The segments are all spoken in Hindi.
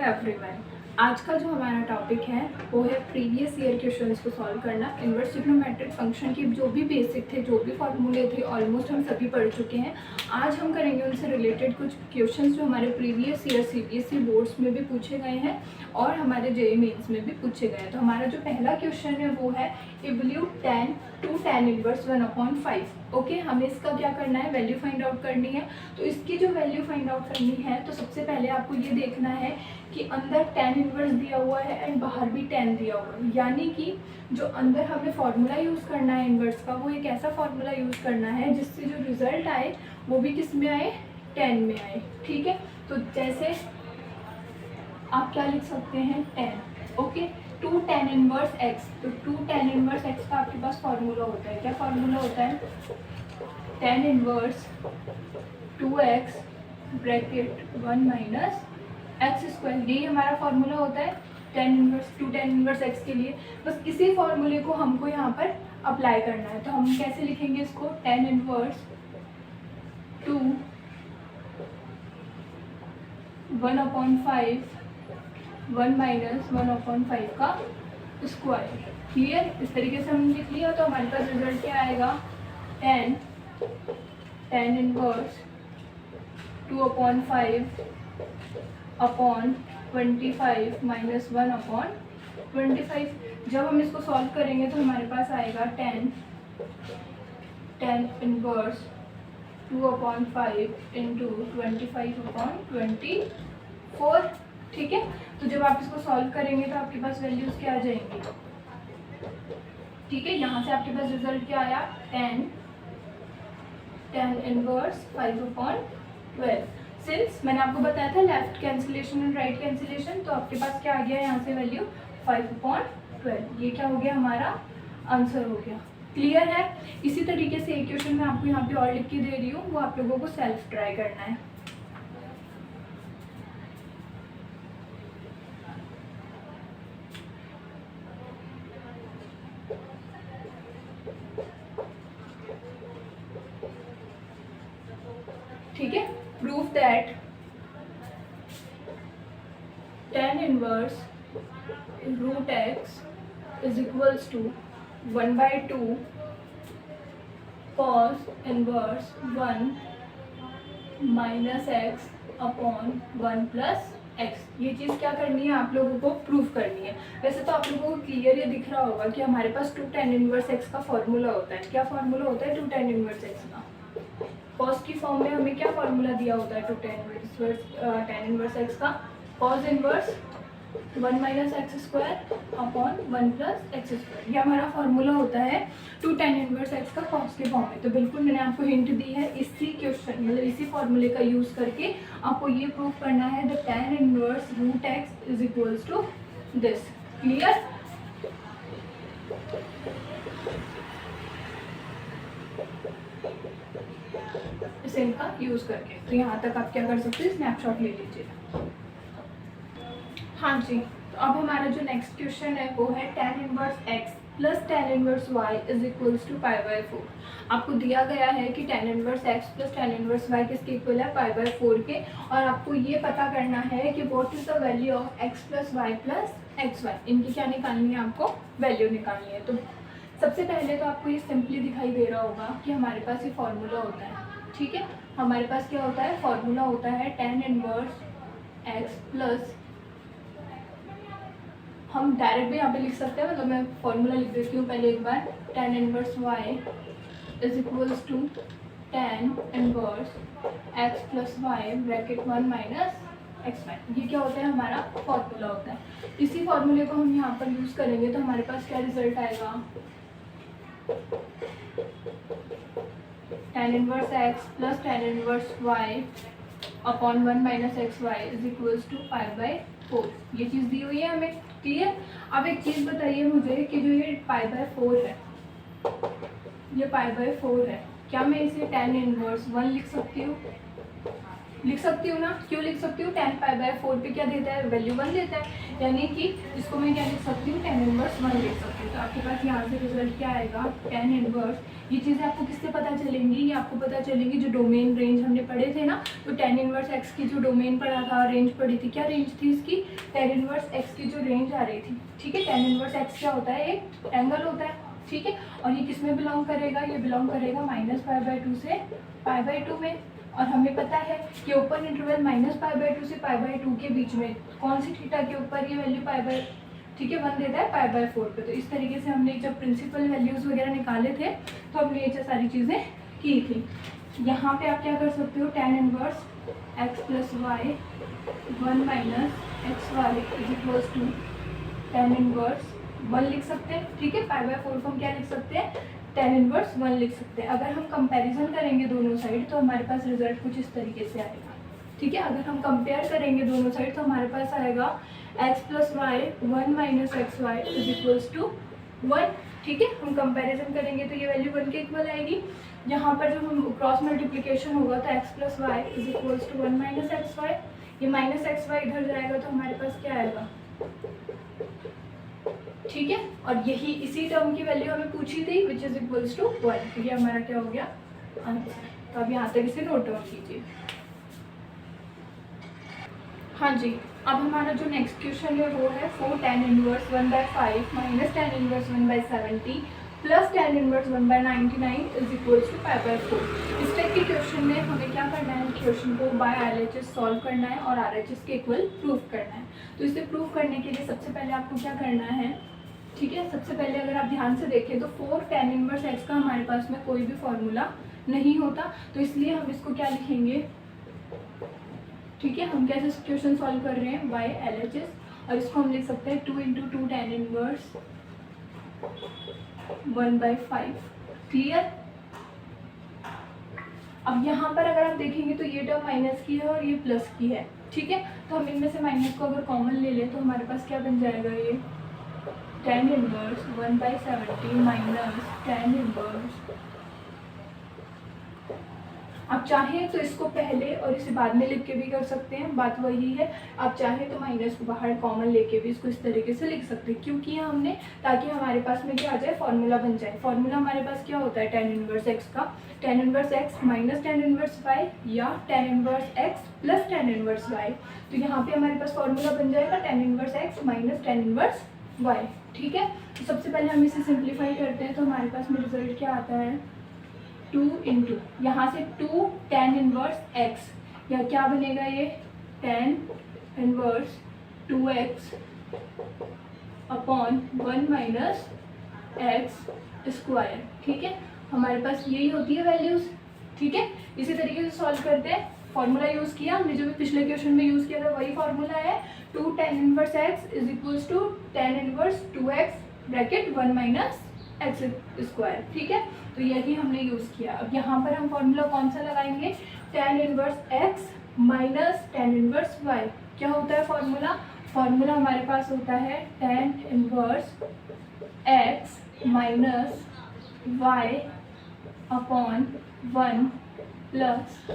एवरीवन। आज का जो हमारा टॉपिक है वो है प्रीवियस ईयर क्वेश्चंस को सॉल्व करना। इनवर्स ट्रिग्नोमेट्रिक फंक्शन के जो भी बेसिक थे, जो भी फॉर्मूले थे, ऑलमोस्ट हम सभी पढ़ चुके हैं। आज हम करेंगे उनसे रिलेटेड कुछ क्वेश्चंस जो हमारे प्रीवियस ईयर सीबीएसई बोर्ड्स में भी पूछे गए हैं और हमारे जेईई मेंस में भी पूछे गए हैं। तो हमारा जो पहला क्वेश्चन है वो है evaluate tan two tan inverse 1/5। Okay, हमें इसका क्या करना है, वैल्यू फाइंड आउट करनी है। तो इसकी जो वैल्यू फाइंड आउट करनी है तो सबसे पहले आपको ये देखना है कि अंदर tan इनवर्स दिया हुआ है एंड बाहर भी tan दिया हुआ है, यानी कि जो अंदर हमें फॉर्मूला यूज़ करना है इनवर्स का, वो एक ऐसा फॉर्मूला यूज़ करना है जिससे जो रिजल्ट आए वो भी किस में आए, tan में आए। ठीक है, तो जैसे आप क्या लिख सकते हैं, tan। Okay, 2 tan inverse x। तो 2 tan इनवर्स x का आपके पास फॉर्मूला होता है, क्या फॉर्मूला होता है, tan inverse 2x bracket 1 minus x square. यही हमारा फॉर्मूला होता है टू tan इनवर्स x के लिए। बस इसी फॉर्मूले को हमको यहाँ पर अप्लाई करना है। तो हम कैसे लिखेंगे इसको, tan इनवर्स 2 1/5 1 माइनस 1/5 का स्क्वायर। क्लियर, इस तरीके से हम लिख लिया तो हमारे पास रिजल्ट क्या आएगा, tan इनवर्स 2/5 अपॉन 25 माइनस 1/25। जब हम इसको सॉल्व करेंगे तो हमारे पास आएगा tan इनवर्स 2/5 इंटू 25/24। ठीक है, तो जब आप इसको सॉल्व करेंगे तो आपके पास वैल्यूज क्या आ जाएंगी। ठीक है, यहाँ से आपके पास रिजल्ट क्या आया, tan इनवर्स 5/12। सिंस मैंने आपको बताया था left cancellation and right cancellation, तो आपके पास क्या आ गया यहाँ से वैल्यू 5/12। ये क्या हो गया, हमारा आंसर हो गया। क्लियर है। इसी तरीके से एक क्वेश्चन मैं आपको यहाँ पे और लिख के दे रही हूँ, वो आप लोगों को सेल्फ ट्राई करना है। ठीक है, proof that tan inverse root x is equals to 1/2 cos inverse 1 minus x upon 1 plus x. ये चीज़ क्या करनी है, आप लोगों को प्रूफ करनी है। वैसे तो आप लोगों को क्लियर ये दिख रहा होगा कि हमारे पास 2 tan इनवर्स एक्स का फॉर्मूला होता है। क्या फॉर्मूला होता है 2 tan इनवर्स एक्स का, कॉस की फॉर्म में हमें क्या फॉर्मूला दिया होता है 2 tan इनवर्स एक्स का, cos inverse 1 minus x square upon 1 plus x square. ये हमारा फॉर्मूला होता है 2 tan इनवर्स एक्स का कॉस के फॉर्म में। तो बिल्कुल मैंने आपको हिंट दी है, इसी क्वेश्चन मतलब इसी फॉर्मूले का यूज़ करके आपको ये प्रूफ करना है the tan inverse root x is equals to this. Clear. इसे इनका यूज़ करके तो यहाँ तक आप क्या कर सकते हैं, स्नैपशॉट ले लीजिए। हाँ जी, तो अब हमारा जो नेक्स्ट क्वेश्चन है वो है tan inverse x plus tan inverse y is equals to π/4। आपको दिया गया है कि tan inverse x plus tan inverse y किसके इक्वल है, π/4 के। और आपको ये पता करना है कि what is the value of x plus y plus xy। इनकी क्या निकालनी है, आपको वैल्यू निकालनी है। तो सबसे पहले तो आपको ये सिंपली दिखाई दे रहा होगा कि हमारे पास ये फॉर्मूला होता है। ठीक है, हमारे पास क्या होता है, फॉर्मूला होता है tan इनवर्स x प्लस, हम डायरेक्ट भी यहाँ पे लिख सकते हैं, मतलब मैं फॉर्मूला लिख देती हूँ पहले एक बार, tan inverse y is equals to tan inverse x plus y bracket 1 minus x y. ये क्या होता है, हमारा फॉर्मूला होता है। इसी फॉर्मूले को हम यहाँ पर यूज़ करेंगे तो हमारे पास क्या रिजल्ट आएगा, tan inverse x plus tan inverse y upon 1 minus x y is equals to π/4। ये चीज़ दी हुई है हमें। क्लियर। अब एक चीज़ बताइए मुझे कि जो ये π/4 है, ये π/4 है, क्या मैं इसे tan इनवर्स 1 लिख सकती हूँ, लिख सकती हूँ ना, क्यों लिख सकती हूँ, tan पाई बाय 4 पे क्या देता है, वैल्यू 1 देता है, यानी कि इसको मैं क्या लिख सकती हूँ, tan इनवर्स 1 लिख सकती हूँ। तो आपके पास यहाँ से रिजल्ट क्या आएगा, tan इनवर्स। ये चीज़ें आपको किससे पता चलेंगी, ये आपको पता चलेंगी जो डोमेन रेंज हमने पढ़े थे ना, तो tan इनवर्स x की जो डोमेन पढ़ा था, रेंज पढ़ी थी, क्या रेंज थी इसकी, tan इनवर्स x की जो रेंज आ रही थी, ठीक है। tan इनवर्स x क्या होता है, एक एंगल होता है, ठीक है। और ये किस में बिलोंग करेगा, ये बिलोंग करेगा -π/2 से π/2 में। और हमें पता है कि ओपन इंटरवल -π/2 से π/2 के बीच में कौन सी थीटा के ऊपर ये वैल्यू ठीक है 1 देता है π/4 पे। तो इस तरीके से हमने जब प्रिंसिपल वैल्यूज़ वगैरह निकाले थे तो हमने ये सारी चीज़ें की थी। यहाँ पे आप क्या कर सकते हो, tan inverse x + y 1 - xy = tan inverse 1 लिख सकते हैं, ठीक है। π/4 को हम क्या लिख सकते हैं, tan इनवर्स 1 लिख सकते हैं। अगर हम कंपैरिजन करेंगे दोनों साइड तो हमारे पास रिजल्ट कुछ इस तरीके से आएगा, ठीक है। अगर हम कंपेयर करेंगे दोनों साइड तो हमारे पास आएगा x + y 1 - xy = 1, ठीक है। हम कंपैरिजन करेंगे तो ये वैल्यू 1 के इक्वल आएगी। यहाँ पर जो हम क्रॉस मल्टीप्लिकेशन होगा तो x + y = 1 - xy, ये -xy इधर जाएगा तो हमारे पास क्या आएगा, ठीक है। और यही इसी टर्म की वैल्यू हमें पूछी थी विच इज इक्वल्स टू 1, तो ये हमारा क्या हो गया आंसर। तो अब यहाँ तक इसे नोट डाउन कीजिए। हाँ जी, अब हमारा जो नेक्स्ट क्वेश्चन है वो है 4 tan inverse 1/5 - tan inverse 1/70 plus tan inverse 1/99 = π/4। इस टाइप के क्वेश्चन में हमें क्या करना है, क्वेश्चन को बाय RHS सॉल्व करना है और RHS के इक्वल प्रूव करना है। तो इसे प्रूव करने के लिए सबसे पहले आपको क्या करना है, ठीक है। सबसे पहले अगर आप ध्यान से देखें तो 4 tan इनवर्स x का हमारे पास में कोई भी फॉर्मूला नहीं होता, तो इसलिए हम इसको क्या लिखेंगे, ठीक है। हम कैसे क्वेश्चन सॉल्व कर रहे हैं, बाय LHS, और इसको हम लिख सकते हैं 2 × 2 tan इनवर्स 1/5, क्लियर। अब यहाँ पर अगर आप देखेंगे तो ये टर्म माइनस की है और ये प्लस की है, ठीक है। तो हम इनमें से माइनस को अगर कॉमन ले लें तो हमारे पास क्या बन जाएगा, ये tan inverse 1/70 minus tan inverse. आप चाहें तो इसको पहले और इसे बाद में लिख के भी कर सकते हैं, बात वही है। आप चाहें तो माइनस को बाहर कॉमन लेके भी इसको इस तरीके से लिख सकते हैं, क्योंकि ये हमने ताकि हमारे पास में क्या आ जाए, फॉर्मूला बन जाए। फॉर्मूला हमारे पास क्या होता है tan इनवर्स x का, tan inverse x minus tan inverse y या tan inverse x plus tan inverse y। तो यहाँ पे हमारे पास फॉर्मूला बन जाएगा tan inverse x minus tan inverse y, ठीक है। तो सबसे पहले हम इसे सिंप्लीफाई करते हैं तो हमारे पास में रिजल्ट क्या आता है, 2 × यहाँ से 2 tan इनवर्स x, या क्या बनेगा ये tan inverse 2x upon 1 minus x², ठीक है। हमारे पास यही होती है वैल्यूज़, ठीक है। इसी तरीके से सॉल्व करते हैं, फॉर्मूला यूज़ किया हमने, जो भी पिछले क्वेश्चन में यूज़ किया था वही फॉर्मूला है, 2 tan inverse x = tan inverse 2x bracket 1 minus x², ठीक है। तो यही हमने यूज़ किया। अब यहाँ पर हम फॉर्मूला कौन सा लगाएंगे, tan inverse x minus tan inverse y। क्या होता है फॉर्मूला, फॉर्मूला हमारे पास होता है tan inverse x minus y upon 1 plus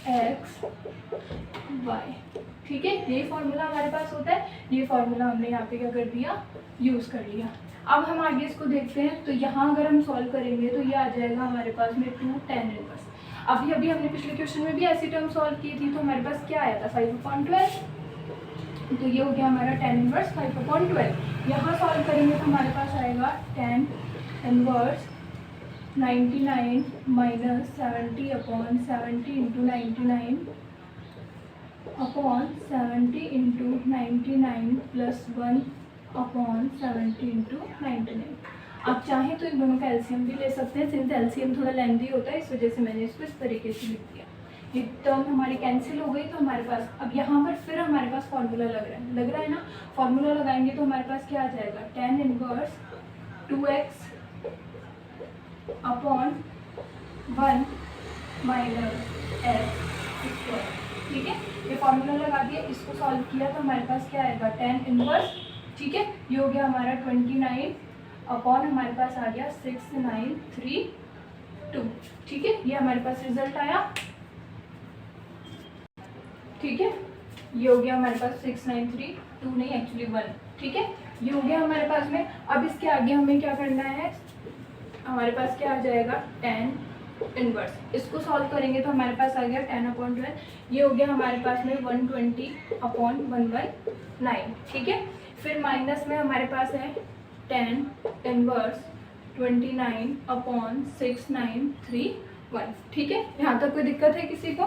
x y, ठीक है। ये फॉर्मूला हमारे पास होता है, ये फॉर्मूला हमने यहाँ पे क्या कर दिया, यूज़ कर लिया। अब हम आगे इसको देखते हैं, तो यहाँ अगर हम सॉल्व करेंगे तो ये आ जाएगा हमारे पास में 2 tan इनवर्स। अभी हमने पिछले क्वेश्चन में भी ऐसी टर्म सॉल्व की थी, तो हमारे पास क्या आया था 5/12, तो ये हो गया हमारा tan इनवर्स 5/12। यहाँ सॉल्व करेंगे तो हमारे पास आएगा tan inverse 99 minus 70 upon 70 × 99 upon 70 × 99 plus 1 upon 70 × 99। आप चाहें तो इन दोनों का एलसीएम भी ले सकते हैं, सिंस एलसीएम थोड़ा लेंथी होता है, इस वजह से मैंने इसको इस तरीके से लिख दिया। ये टर्म हमारी कैंसिल हो गई, तो हमारे पास अब यहाँ पर फिर हमारे पास फॉर्मूला लग रहा है ना। फॉर्मूला लगाएंगे तो हमारे पास क्या आ जाएगा, tan inverse 2x upon 1 minus x², ठीक है। ये फॉर्मूला लगा दिया, इसको सॉल्व किया तो हमारे पास क्या आएगा, tan इनवर्स, ठीक है। ये हो गया हमारा 29 अपॉन हमारे पास आ गया 6932, ठीक है। ये हमारे पास रिजल्ट आया। ठीक है, ये हो गया हमारे पास 693, 2 नहीं एक्चुअली 1, ठीक है, ये हो गया हमारे पास में। अब इसके आगे हमें क्या करना है, हमारे पास क्या आ जाएगा, tan इनवर्स। इसको सॉल्व करेंगे तो हमारे पास आ गया 10/12, ये हो गया हमारे पास में 120/119, ठीक है। फिर माइनस में हमारे पास है tan इनवर्स 29/6931, ठीक है। यहाँ तक कोई दिक्कत है किसी को,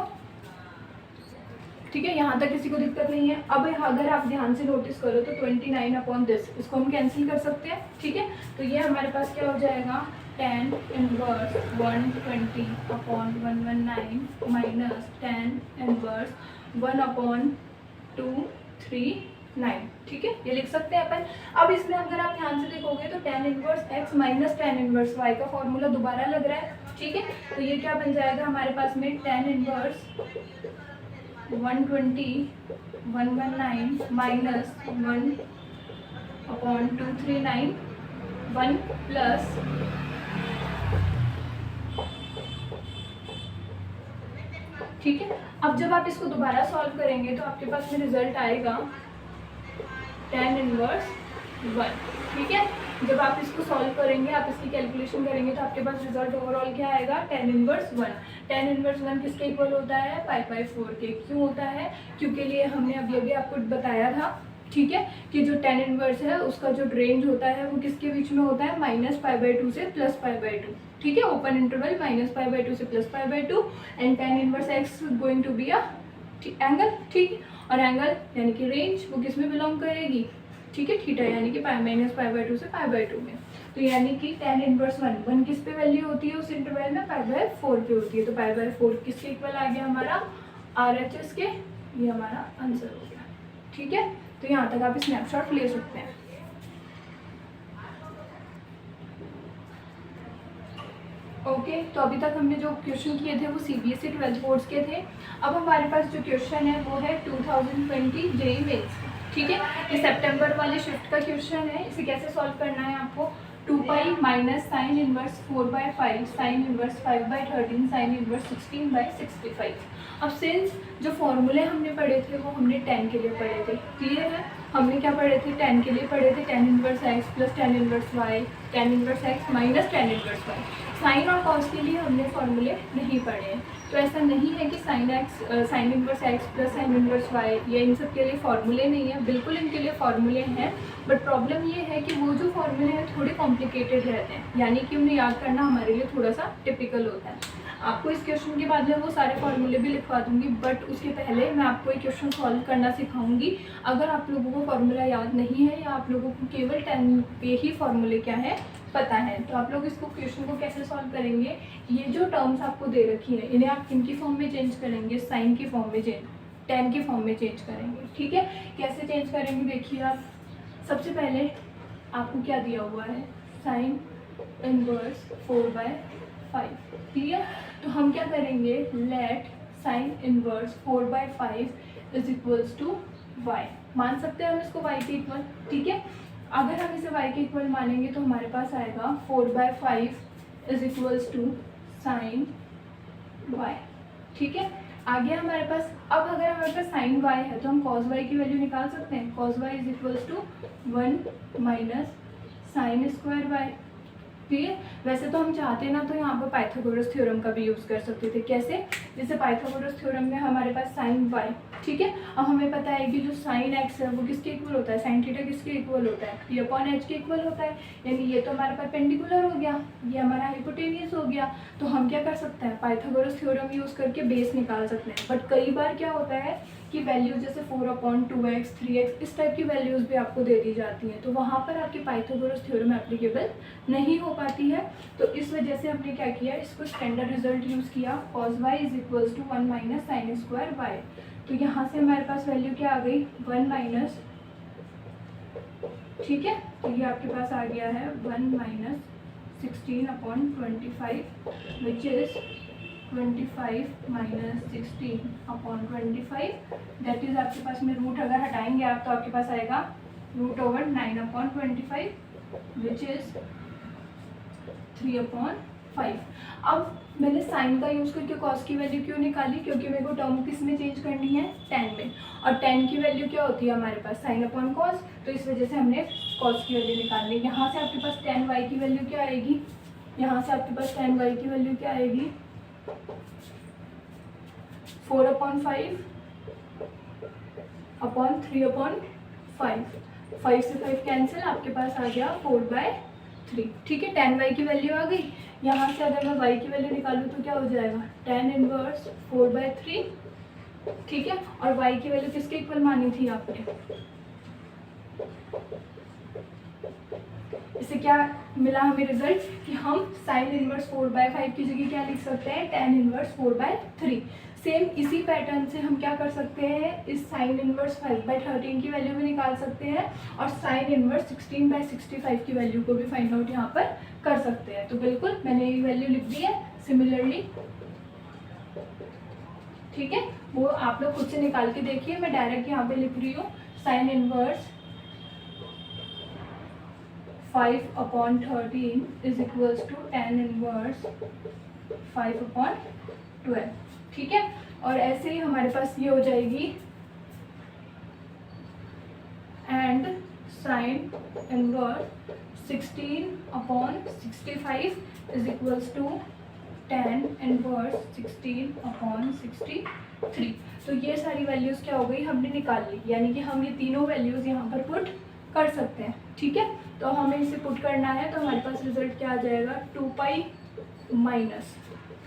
ठीक है, यहाँ तक किसी को दिक्कत नहीं है। अब अगर आप ध्यान से नोटिस करो तो 29/this, इसको हम कैंसिल कर सकते हैं, ठीक है। तो ये हमारे पास क्या हो जाएगा, tan inverse 120/119 minus tan inverse 1/239, ठीक है, ये लिख सकते हैं अपन। अब इसमें अगर आप ध्यान से देखोगे तो tan inverse x minus tan inverse y का फॉर्मूला दोबारा लग रहा है, ठीक है। तो ये क्या बन जाएगा हमारे पास में, tan इनवर्स 120/119 माइनस 1/239 1 प्लस ठीक है। अब जब आप इसको दोबारा सॉल्व करेंगे तो आपके पास में रिजल्ट आएगा tan इनवर्स 1, ठीक है। जब आप इसको सॉल्व करेंगे, आप इसकी कैलकुलेशन करेंगे तो आपके पास रिजल्ट ओवरऑल क्या आएगा, tan इनवर्स 1। tan इनवर्स 1 किसके इक्वल होता है, π/4 के। क्यों होता है, क्योंकि लिए हमने अभी आपको बताया था, ठीक है, कि जो tan इनवर्स है उसका जो रेंज होता है वो किसके बीच में होता है, -π/2 से +π/2, ठीक है। ओपन इंटरवल -π/2 से +π/2 and tan inverse x going to be a angle, ठीक। और एंगल यानी कि रेंज वो किस में बिलोंग करेगी, ठीक है, थीटा, यानी कि -π/2 से π/2 में। तो यानी कि tan इनवर्स 1 किस पे वैल्यू होती है उस इंटरवल में, π/4 पे होती है। तो π/4 किसके इक्वल आ गया हमारा, RHS के, ये हमारा आंसर हो गया, ठीक है। तो यहाँ तक आप स्नैपशॉट ले सकते हैं। ओके, तो अभी तक हमने जो क्वेश्चन किए थे वो CBSE 12th बोर्ड्स के थे। अब हमारे पास जो क्वेश्चन है वो है 2020 JEE मेंस, ठीक है। ये सितंबर वाले शिफ्ट का क्वेश्चन है। इसे कैसे सॉल्व करना है आपको, 2π minus sine inverse 4/5 sine inverse 5/13 sine inverse 16/65। अब सिंस जो फॉर्मूले हमने पढ़े थे वो हमने tan के लिए पढ़े थे, क्लियर है। हमने क्या पढ़े थे, tan के लिए पढ़े थे, tan inverse x plus tan inverse y, tan inverse x minus tan inverse y। Sine और कॉस के लिए हमने फॉर्मूले नहीं पढ़े हैं। तो ऐसा नहीं है कि sine inverse x plus sine inverse y, ये इन सब के लिए फॉर्मूले नहीं है, बिल्कुल इनके लिए फॉर्मूले हैं। बट प्रॉब्लम ये है कि वो जो फॉर्मूले हैं थोड़े कॉम्प्लिकेटेड रहते हैं, यानी कि उन्हें याद करना हमारे लिए थोड़ा सा टिपिकल होता है। आपको इस क्वेश्चन के बाद में वो सारे फॉर्मूले भी लिखवा दूंगी, बट उसके पहले मैं आपको एक क्वेश्चन सॉल्व करना सिखाऊंगी। अगर आप लोगों को फॉर्मूला याद नहीं है या आप लोगों को केवल 10 पे ही फॉर्मूले क्या है पता है, तो आप लोग इसको क्वेश्चन को कैसे सॉल्व करेंगे, ये जो टर्म्स आपको दे रखी है इन्हें आप किनकी फॉर्म में चेंज करेंगे, साइन की फॉर्म में चेंज, tan की फॉर्म में चेंज करेंगे, ठीक है। कैसे चेंज करेंगे देखिए आप, सबसे पहले आपको क्या दिया हुआ है, साइन इनवर्स 4/5, क्लियर। तो हम क्या करेंगे, let sine inverse 4/5 is equals to y, मान सकते हैं हम इसको y के इक्वल, ठीक है। अगर हम इसे y के इक्वल मानेंगे तो हमारे पास आएगा 4/5 is equals to sine y, ठीक है। आगे हमारे पास, अब अगर हमारे पास साइन y है तो हम cos y की वैल्यू निकाल सकते हैं, cos y is equals to 1 minus sine square y, ठीक है। वैसे तो हम चाहते ना तो यहाँ पर पाइथागोरस थ्योरम का भी यूज़ कर सकते थे, कैसे, जैसे पाइथागोरस थ्योरम में हमारे पास साइन y, ठीक है। अब हमें पता है कि जो साइन x है वो किसके इक्वल होता है, साइन थीटा किसके इक्वल होता है, p/h के इक्वल होता है, यानी ये तो हमारे परपेंडिकुलर हो गया, ये हमारा हाइपोटेनियस हो गया। तो हम क्या कर सकते हैं, पाइथागोरस थ्योरम यूज़ करके बेस निकाल सकते हैं। बट कई बार क्या होता है कि वैल्यूज जैसे 4/2x 3x इस टाइप की वैल्यूज़ भी आपको दे दी जाती हैं, तो वहाँ पर आपकी पाइथागोरस थ्योरम एप्लीकेबल नहीं हो पाती है। तो इस वजह से हमने क्या किया, इसको स्टैंडर्ड रिजल्ट यूज़ किया, cos y is equals to 1 minus sine square y। तो यहाँ से हमारे पास वैल्यू क्या आ गई, 1 माइनस, ठीक है। तो ये आपके पास आ गया है 1 minus 16/25 which is 25 minus 16/25, that is आपके पास में रूट अगर हटाएंगे आप तो आपके पास आएगा √9/25 विच इज़ 3/4, 5। अब मैंने साइन का यूज़ करके कॉस की वैल्यू क्यों निकाली, क्योंकि मेरे को टर्म किस में चेंज करनी है, tan में, और tan की वैल्यू क्या होती है हमारे पास, साइन अपॉन कॉस, तो इस वजह से हमने कॉस की वैल्यू निकालनी है। यहाँ से आपके पास tan y की वैल्यू क्या आएगी, यहाँ से आपके पास tan y की वैल्यू क्या आएगी, 4/5 अपॉन 3/5, 5 से 5 कैंसिल, आपके पास आ गया 4/3। ठीक है, tan y की वैल्यू आ गई। यहाँ से अगर मैं y की वैल्यू निकालूँ तो क्या हो जाएगा, tan इनवर्स 4/3। ठीक है, और y की वैल्यू किसके इक्वल मानी थी आपने, इससे क्या मिला हमें रिजल्ट कि हम साइन इनवर्स 4/5 की जगह क्या लिख सकते हैं, tan इनवर्स 4/3। सेम इसी पैटर्न से हम क्या कर सकते हैं, इस साइन इनवर्स 5/13 की वैल्यू भी निकाल सकते हैं और साइन इनवर्स 16/65 की वैल्यू को भी फाइंड आउट यहाँ पर कर सकते हैं। तो बिल्कुल मैंने ये वैल्यू लिख दी है सिमिलरली। ठीक है, वो आप लोग खुद से निकाल के देखिए, मैं डायरेक्ट यहाँ पे लिख रही हूँ sine inverse 5/13 is equals to tan inverse 5/12। ठीक है, और ऐसे ही हमारे पास ये हो जाएगी and sine inverse 16/65 is equals to tan inverse 16/63। तो ये सारी वैल्यूज़ क्या हो गई, हमने निकाल ली, यानी कि हम ये तीनों वैल्यूज़ यहाँ पर पुट कर सकते हैं। ठीक है, तो हमें इसे पुट करना है, तो हमारे पास रिजल्ट क्या आ जाएगा, 2π माइनस,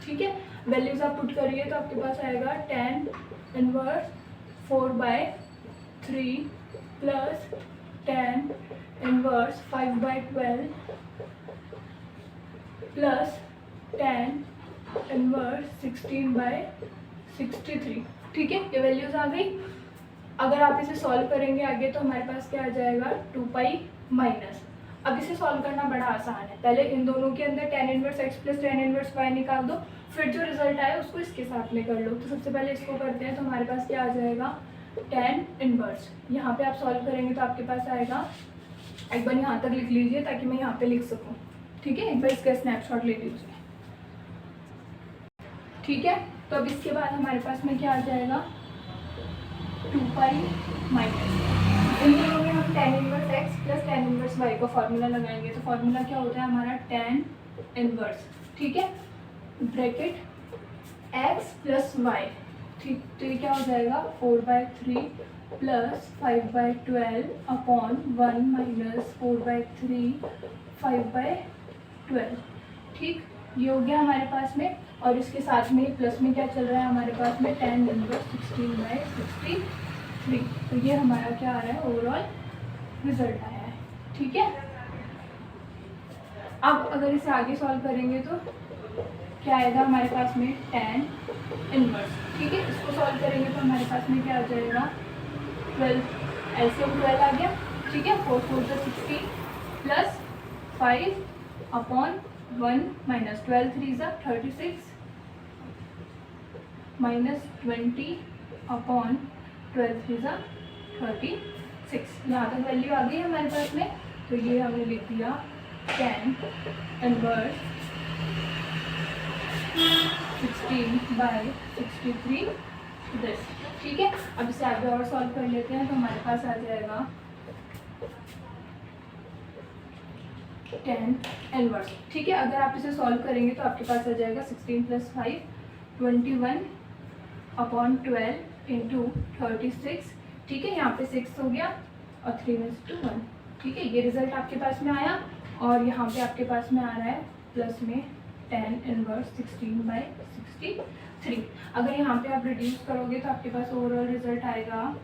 ठीक है, वैल्यूज़ आप पुट करिए तो आपके पास आएगा tan inverse 4/3 plus tan inverse 5/12 plus tan inverse 16/63। ठीक है, ये वैल्यूज़ आ गई। अगर आप इसे सॉल्व करेंगे आगे तो हमारे पास क्या आ जाएगा, 2π माइनस। अब इसे सॉल्व करना बड़ा आसान है, पहले इन दोनों के अंदर tan inverse x plus tan inverse y निकाल दो, फिर जो रिजल्ट आया उसको इसके साथ में कर लो। तो सबसे पहले इसको करते हैं, तो हमारे पास क्या आ जाएगा, tan इनवर्स, यहाँ पे आप सॉल्व करेंगे तो आपके पास आएगा, एक बार यहाँ तक लिख लीजिए ताकि मैं यहाँ पे लिख सकूँ। ठीक है, एक बार इसका स्नैपशॉट ले लीजिए। ठीक है, तो अब इसके बाद हमारे पास में क्या आ जाएगा, 2π माइनस, इन दोनों में हम tan inverse x plus tan inverse y का फॉर्मूला लगाएंगे। तो फॉर्मूला क्या होता है हमारा, tan इनवर्स, ठीक है, ब्रैकेट x प्लस y, ठीक, तो ये क्या हो जाएगा, 4/3 प्लस 5/12 अपॉन 1 माइनस 4/3 5/12। ठीक, ये हो गया हमारे पास में, और इसके साथ में प्लस में क्या चल रहा है हमारे पास में, tan इनवर्स 16/63। तो ये हमारा क्या आ रहा है, ओवरऑल रिजल्ट आया है। ठीक है, अब अगर इसे आगे सॉल्व करेंगे तो क्या आएगा हमारे पास में, tan इनवर्स। ठीक है, इसको सॉल्व करेंगे तो हमारे पास में क्या आ जाएगा, 12, LCM 12 आ गया। ठीक है, 4 4 16 प्लस 5/1 माइनस 12 3 36 माइनस 20/12 3 36। यहाँ तक वैल्यू आ गई हमारे पास में, तो ये हमने लिख दिया tan इनवर्स 16/63 दिस। ठीक है, अब इसे आगे और सॉल्व कर लेते हैं, तो हमारे पास आ जाएगा tan इनवर्स। ठीक है, अगर आप इसे सॉल्व करेंगे तो आपके पास आ जाएगा 16 + 5 21/12 इंटू 36। ठीक है, यहाँ पे 6 हो गया और 3:1। ठीक है, ये रिजल्ट आपके पास में आया, और यहाँ पे आपके पास में आ रहा है प्लस में tan इनवर्स 16/63। अगर यहाँ पे आप रिड्यूस करोगे तो आपके पास ओवरऑल रिजल्ट आएगा।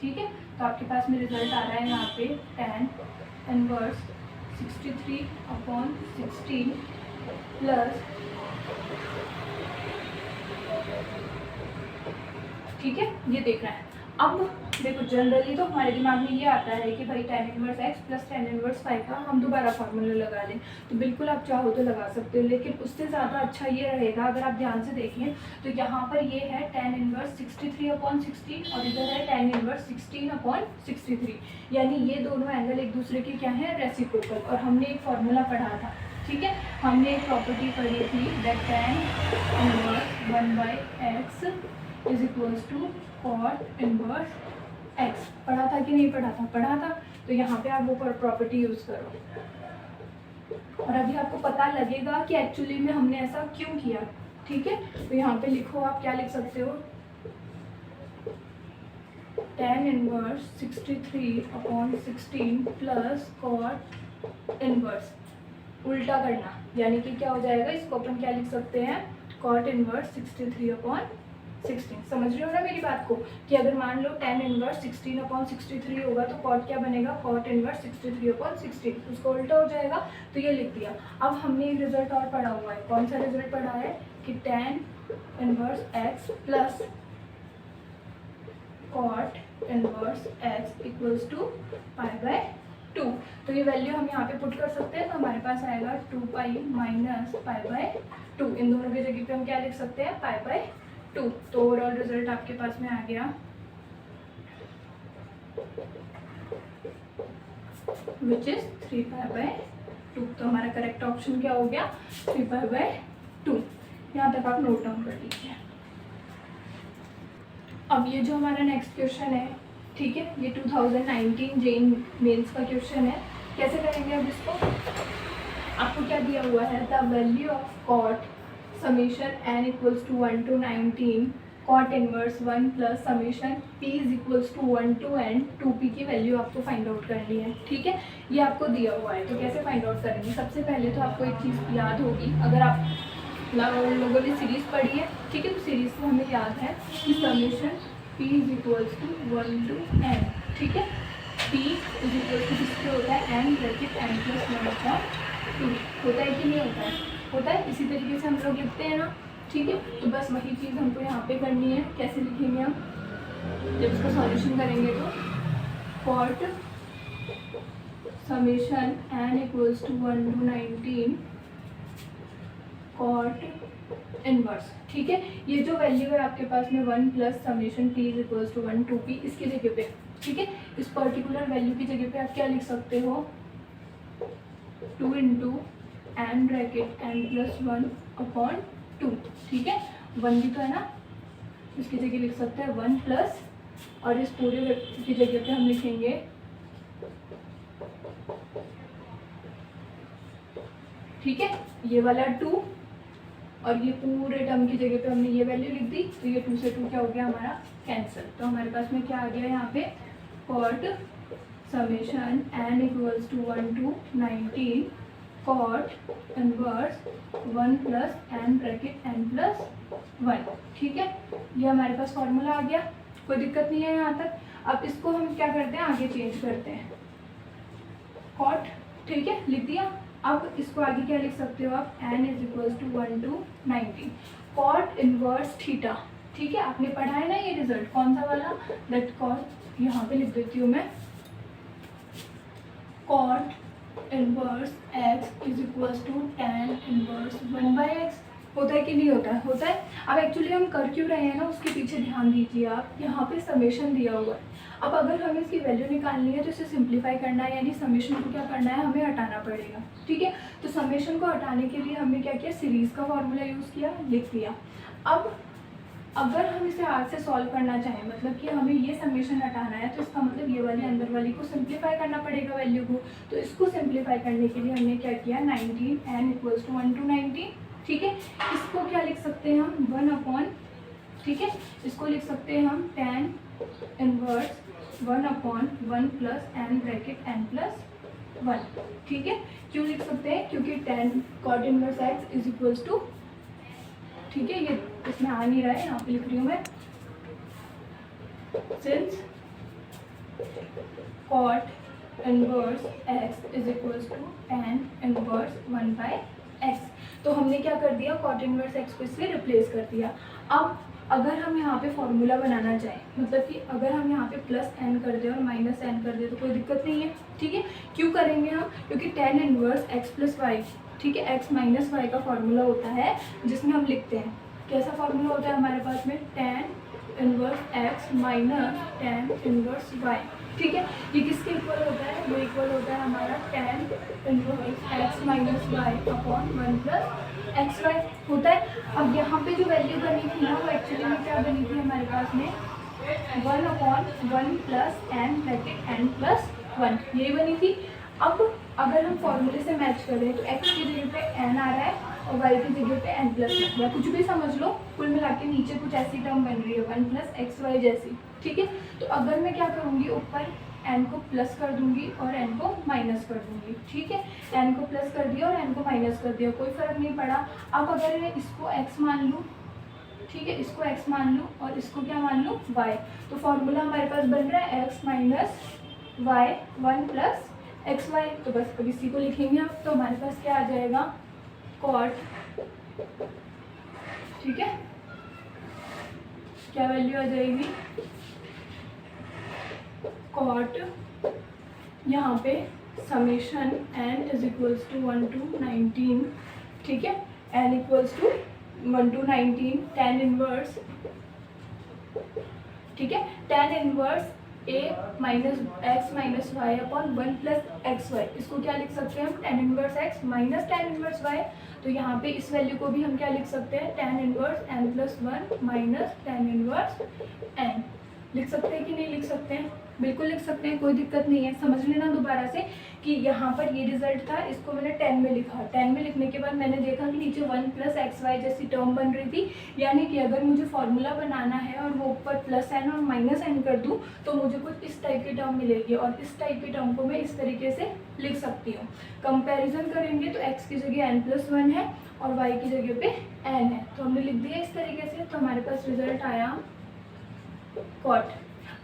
ठीक है, तो आपके पास में रिजल्ट आ रहा है यहाँ पे tan इनवर्स 63/16 प्लस, ठीक है, ये देख रहा है। अब देखो, जनरली तो हमारे दिमाग में ये आता है कि भाई tan inverse x plus tan inverse y का हम दोबारा फार्मूला लगा लें, तो बिल्कुल आप चाहो तो लगा सकते हो, लेकिन उससे ज़्यादा अच्छा ये रहेगा अगर आप ध्यान से देखें तो यहाँ पर ये है tan इनवर्स 63/16 और इधर है tan इनवर्स 16/63, यानी ये दोनों एंगल एक दूसरे के क्या है, रेसिप्रोकल, और हमने एक फार्मूला पढ़ा था। ठीक है, हमने एक प्रॉपर्टी पढ़ी थी that tan inverse 1/x is equals to cot inverse x। पढ़ा था कि नहीं पढ़ा था? पढ़ा था। तो यहाँ पे आप वो प्रॉपर्टी यूज़ करो और अभी आपको पता लगेगा कि एक्चुअली में हमने ऐसा क्यों किया। ठीक है, तो यहाँ पे लिखो, आप क्या लिख सकते हो, tan inverse 63/16 plus cot inverse, उल्टा करना, यानी कि क्या हो जाएगा, इसको अपन क्या लिख सकते हैं, cot इनवर्स 63/16। समझ रहे हो ना मेरी बात को, कि अगर मान लो tan इनवर्स 16/63 होगा तो cot क्या बनेगा, cot इनवर्स 63/16, उसको उल्टा हो जाएगा। तो ये लिख दिया। अब हमने एक रिजल्ट और पढ़ा हुआ है, कौन सा रिजल्ट पढ़ा है, कि tan inverse x plus cot inverse x equals to π/2। तो ये वैल्यू हम यहाँ पे पुट कर सकते हैं, तो हमारे पास आएगा 2π माइनस π/2। इन दोनों की जगह पे हम क्या लिख सकते हैं, π/2। तो ओवरऑल रिजल्ट आपके पास में आ गया विच इज 3π/2। तो हमारा करेक्ट ऑप्शन क्या हो गया, 3π/2। यहाँ तक आप नोट डाउन कर लीजिए। अब ये जो हमारा नेक्स्ट क्वेश्चन है, ठीक है, ये 2019 जेईई मेंस का क्वेश्चन है। कैसे करेंगे अब इसको, आपको क्या दिया हुआ है, the value of cot summation n equals to 1 to 19 cot inverse 1 plus summation p is equals to 1 to n 2p की वैल्यू आपको फाइंड आउट करनी है। ठीक है, ये आपको दिया हुआ है। तो कैसे फाइंड आउट करेंगे, सबसे पहले तो आपको एक चीज़ याद होगी, अगर आप लोगों ने सीरीज़ पढ़ी है, ठीक है, तो सीरीज़ से हमें याद है कि summation p is equals to 1 to n। ठीक है, p इज इक्वल्स टू किसके होता है, n ब्रैकेट n प्लस 1/2 होता है कि नहीं होता है, होता है। इसी तरीके से हम लोग लिखते हैं ना। ठीक है, तो बस वही चीज़ हमको यहाँ पे करनी है। कैसे लिखेंगे हम, जब इसका सॉल्यूशन करेंगे तो cot summation n equals to 1 to 19 cot inverse. ठीक है, ये जो वैल्यू है आपके पास में 1 plus summation p is equals to 1 2p, इसकी जगह पे, ठीक है, इस पर्टिकुलर वैल्यू की जगह पे आप क्या लिख सकते हो, 2 into n bracket n plus 1/2। ठीक है, 1 भी तो है ना, इसकी जगह लिख सकते हैं 1 प्लस, और इस पूरे की जगह पे हम लिखेंगे ठीक है, ये वाला 2, और ये पूरे टर्म की जगह पे हमने ये वैल्यू लिख दी। तो ये 2 से 2 क्या हो गया हमारा, कैंसिल। तो हमारे पास में क्या आ गया यहाँ पे, cot summation n equals to 1 to 19 cot inverse 1 plus n bracket n plus 1। ठीक है, ये हमारे पास फॉर्मूला आ गया, कोई दिक्कत नहीं है यहाँ तक। अब इसको हम क्या करते हैं, आगे चेंज करते हैं, कॉट, ठीक है, लिख दिया। अब इसको आगे क्या लिख सकते हो आप, n is equals to 1 to 19 cot inverse theta. ठीक है, आपने पढ़ा है ना ये रिजल्ट, कौन सा वाला, दैट कॉट, यहाँ पे लिख देती हूँ मैं, cot inverse x is equals to tan inverse 1/x। होता है कि नहीं होता है, होता है। अब एक्चुअली हम कर क्यों रहे हैं ना, उसके पीछे ध्यान दीजिए आप, यहाँ पे समेशन दिया हुआ है। अब अगर हमें इसकी वैल्यू निकालनी है तो इसे सिंप्लीफाई करना है, यानी समेशन को क्या करना है, हमें हटाना पड़ेगा। ठीक है, तो समेशन को हटाने के लिए हमने क्या किया, सीरीज़ का फॉर्मूला यूज़ किया, लिख दिया। अब अगर हम इसे आज से सॉल्व करना चाहें, मतलब कि हमें ये समेशन हटाना है, तो इसका मतलब ये वाली अंदर वाली को सिंप्लीफाई करना पड़ेगा वैल्यू को। तो इसको सिंप्लीफाई करने के लिए हमने क्या किया, 19 n इक्वल्स टू 1 to 19। ठीक है, इसको क्या लिख सकते हैं हम, 1/, ठीक है, इसको लिख सकते हैं हम tan inverse 1/1 plus n bracket n plus 1। ठीक है, क्यों लिख सकते हैं, क्योंकि tan cot inverse x is equals to, ठीक है, ये इसमें आ नहीं रहा है, यहाँ पे लिख रही हूँ मैं, since cot inverse x is equals to tan inverse 1/x। तो हमने क्या कर दिया, कॉट इनवर्स x को इससे रिप्लेस कर दिया। अब अगर हम यहाँ पे फॉर्मूला बनाना चाहें, मतलब कि अगर हम यहाँ पे प्लस n कर दें और माइनस n कर दें तो कोई दिक्कत नहीं है। ठीक है, क्यों करेंगे हम, क्योंकि tan inverse x plus y, ठीक है, x माइनस वाई का फॉर्मूला होता है, जिसमें हम लिखते हैं, कैसा फॉर्मूला होता है हमारे पास में, tan inverse x minus tan inverse y. ठीक है, ये किसके इक्वल होता है? ये इक्वल होता है हमारा tan inverse x minus y upon one plus x y होता है। अब यहाँ पे जो वैल्यू बनी थी ना, वो एक्चुअली में क्या बनी थी हमारे पास में? One upon one plus n bracket n plus one, यही बनी थी। अब अगर हम फॉर्मूले से मैच करें तो x की जगह पे n आ रहा है और y की जगह पे n प्लस वन, या कुछ भी समझ लो, कुल मिला के नीचे कुछ ऐसी टर्म बन रही है वन प्लस एक्स वाई जैसी। ठीक है, तो अगर मैं क्या करूँगी, ऊपर n को प्लस कर दूंगी और n को माइनस कर दूंगी। ठीक है, n को प्लस कर दिया और n को माइनस कर दिया, कोई फर्क नहीं पड़ा। अब अगर मैं इसको x मान लूँ, ठीक है, इसको x मान लूँ और इसको क्या मान लूँ? y, तो फॉर्मूला हमारे पास बन रहा है x minus y one plus x y. तो बस अब इसी को लिखेंगे हम, तो हमारे पास क्या आ जाएगा? कॉट, ठीक है, क्या वैल्यू आ जाएगी? कॉट, यहाँ पे summation n is equals to 1 to 19, ठीक है, n equals to 1 to 19 tan inverse, ठीक है, tan inverse a minus x minus y upon one plus x y. इसको क्या लिख सकते हैं हम? tan inverse x minus tan inverse y। तो यहाँ पे इस वैल्यू को भी हम क्या लिख सकते हैं? tan inverse n plus one minus tan inverse n। लिख सकते हैं कि नहीं लिख सकते हैं? बिल्कुल लिख सकते हैं, कोई दिक्कत नहीं है। समझ लेना दोबारा से कि यहाँ पर ये रिजल्ट था, इसको मैंने 10 में लिखा। 10 में लिखने के बाद मैंने देखा कि नीचे 1 प्लस एक्स वाई जैसी टर्म बन रही थी, यानी कि अगर मुझे फॉर्मूला बनाना है और वो ऊपर प्लस एन और माइनस एन कर दूँ तो मुझे कुछ इस टाइप की टर्म मिलेगी, और इस टाइप की टर्म को मैं इस तरीके से लिख सकती हूँ। कंपेरिजन करेंगे तो एक्स की जगह n प्लस वन है और वाई की जगह पे n है, तो हमने लिख दिया इस तरीके से। तो हमारे पास रिजल्ट आया कॉट।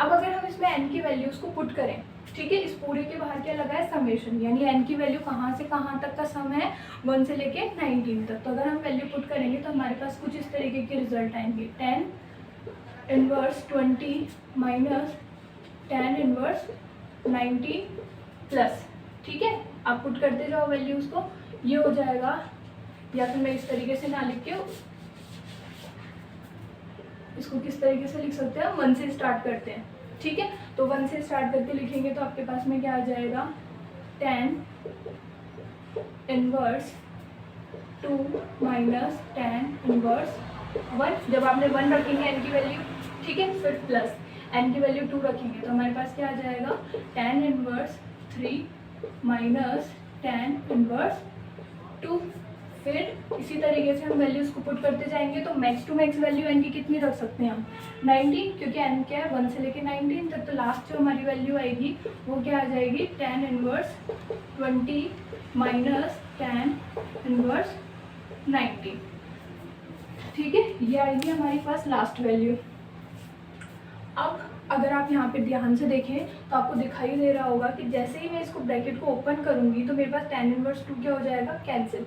अब अगर हम इसमें n की वैल्यूज़ को पुट करें, ठीक है, इस पूरे के बाहर क्या लगा है? समेशन, यानी n की वैल्यू कहाँ से कहाँ तक का सम है? 1 से लेके 19 तक। तो अगर हम वैल्यू पुट करेंगे तो हमारे पास कुछ इस तरीके के रिजल्ट आएंगे, tan inverse 20 minus tan inverse 90 plus, ठीक है, आप पुट करते जाओ वैल्यूज़ को, ये हो जाएगा। या फिर मैं इस तरीके से ना लिख के इसको किस तरीके से लिख सकते हैं? 1 से स्टार्ट करते हैं, ठीक है, तो 1 से स्टार्ट करके लिखेंगे तो आपके पास में क्या आ जाएगा? tan inverse 2 minus tan inverse 1। जब आपने 1 रखेंगे n की वैल्यू, ठीक है, फिर प्लस n की वैल्यू 2 रखेंगे तो हमारे पास क्या आ जाएगा? tan inverse 3 minus tan inverse 2। फिर इसी तरीके से हम वैल्यूज़ को पुट करते जाएंगे तो max to max value n की कितनी रख सकते हैं हम? 19, क्योंकि n क्या है? 1 से लेके 19 तक। तो लास्ट जो हमारी वैल्यू आएगी वो क्या आ जाएगी? tan inverse 20 minus tan inverse 90, ठीक है, ये आएगी हमारे पास लास्ट वैल्यू। अब अगर आप यहाँ पे ध्यान से देखें तो आपको दिखाई दे रहा होगा कि जैसे ही मैं इसको ब्रैकेट को ओपन करूँगी तो मेरे पास tan इनवर्स 2 क्या हो जाएगा? कैंसिल।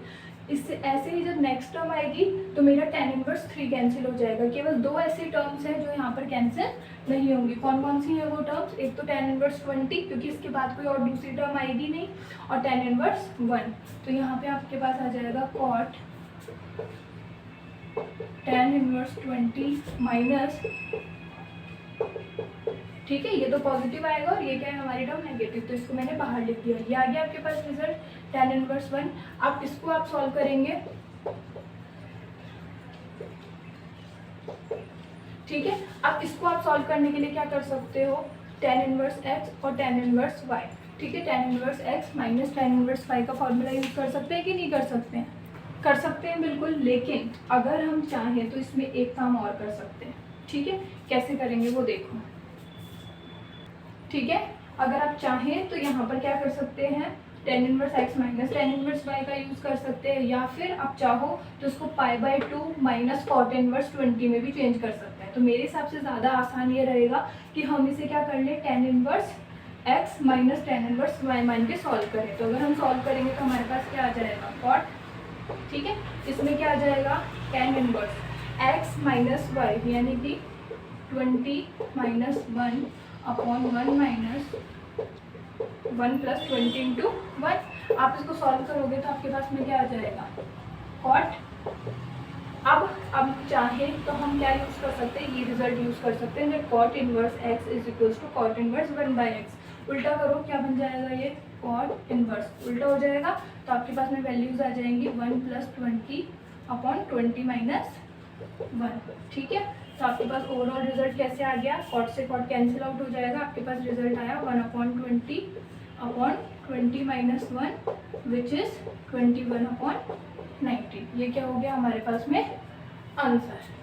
इससे ऐसे ही जब नेक्स्ट टर्म आएगी तो मेरा tan इनवर्स 3 कैंसिल हो जाएगा। केवल 2 ऐसी टर्म्स हैं जो यहाँ पर कैंसिल नहीं होंगी। कौन कौन सी हैं वो टर्म्स? एक तो tan इनवर्स 20, क्योंकि इसके बाद कोई और दूसरी टर्म आएगी नहीं, और tan इनवर्स 1। तो यहाँ पे आपके पास आ जाएगा cot tan इनवर्स 20 माइनस, ठीक है, ये तो पॉजिटिव आएगा और ये क्या है हमारी टर्म नेगेटिव, तो इसको मैंने बाहर लिख दिया। ये आ गया आपके पास रिजल्ट tan इनवर्स 1। अब इसको आप सॉल्व करेंगे, ठीक है। अब इसको आप सॉल्व करने के लिए क्या कर सकते हो? tan इनवर्स x और tan इनवर्स y, ठीक है, tan inverse x minus tan inverse y का फॉर्मूला यूज कर सकते हैं कि नहीं कर सकते हैं? कर सकते हैं बिल्कुल, लेकिन अगर हम चाहें तो इसमें एक काम और कर सकते हैं, ठीक है। कैसे करेंगे वो देखो, ठीक है। अगर आप चाहें तो यहाँ पर क्या कर सकते हैं? tan inverse x minus tan inverse y का यूज़ कर सकते हैं, या फिर आप चाहो तो इसको π/2 माइनस cot इनवर्स 20 में भी चेंज कर सकते हैं। तो मेरे हिसाब से ज़्यादा आसान ये रहेगा कि हम इसे क्या कर लें, tan inverse x minus tan inverse y मान के सॉल्व करें। तो अगर हम सॉल्व करेंगे तो हमारे पास क्या आ जाएगा? cot, ठीक है, इसमें क्या आ जाएगा? tan inverse x minus y, यानी कि 20 minus 1 upon 1 minus 1 plus 20 into 1। आप इसको सॉल्व करोगे तो आपके पास में क्या आ जाएगा? cot, अब चाहे तो हम क्या यूज़ कर सकते हैं, ये रिजल्ट यूज़ कर सकते हैं, जब cot inverse x is equals to cot inverse 1/x। उल्टा करो, क्या बन जाएगा ये, कॉट इनवर्स उल्टा हो जाएगा, तो आपके पास में वैल्यूज आ जाएंगी 1 + 20/20 - 1। ठीक है, तो आपके पास ओवरऑल रिजल्ट कैसे आ गया, कॉट से कॉट कैंसिल आउट हो जाएगा, आपके पास रिजल्ट आया 1/20/20 - 1 विच इज़ 21/90। ये क्या हो गया हमारे पास में आंसर।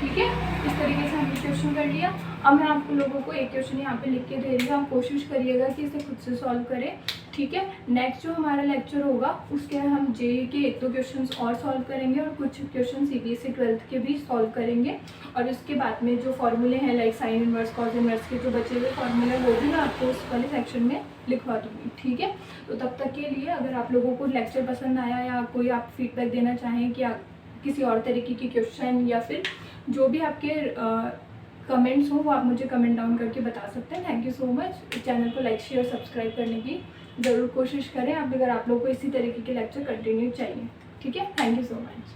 ठीक है, इस तरीके से हमने क्वेश्चन कर लिया। अब मैं आप लोगों को एक क्वेश्चन यहाँ पे लिख के दे रही हूँ, आप कोशिश करिएगा कि इसे खुद से सॉल्व करें। ठीक है, नेक्स्ट जो हमारा लेक्चर होगा उसके हम जेईई के 1-2 क्वेश्चंस और सॉल्व करेंगे और कुछ क्वेश्चन सीबीएसई 12th के भी सॉल्व करेंगे। और इसके बाद में जो फॉर्मूले हैं like sine inverse, cos inverse के जो बचे हुए फॉर्मूले वो भी मैं आपको उस वाले सेक्शन में लिखवा दूँगी। ठीक है, तो तब तक के लिए अगर आप लोगों को लेक्चर पसंद आया या कोई आप फीडबैक देना चाहें कि आप किसी और तरीके की क्वेश्चन या फिर जो भी आपके कमेंट्स हो वो आप मुझे कमेंट डाउन करके बता सकते हैं। Thank you so much. Channel को लाइक शेयर सब्सक्राइब करने की ज़रूर कोशिश करें आप, अगर आप लोगों को इसी तरीके के लेक्चर कंटिन्यू चाहिए। ठीक है, थैंक यू सो मच।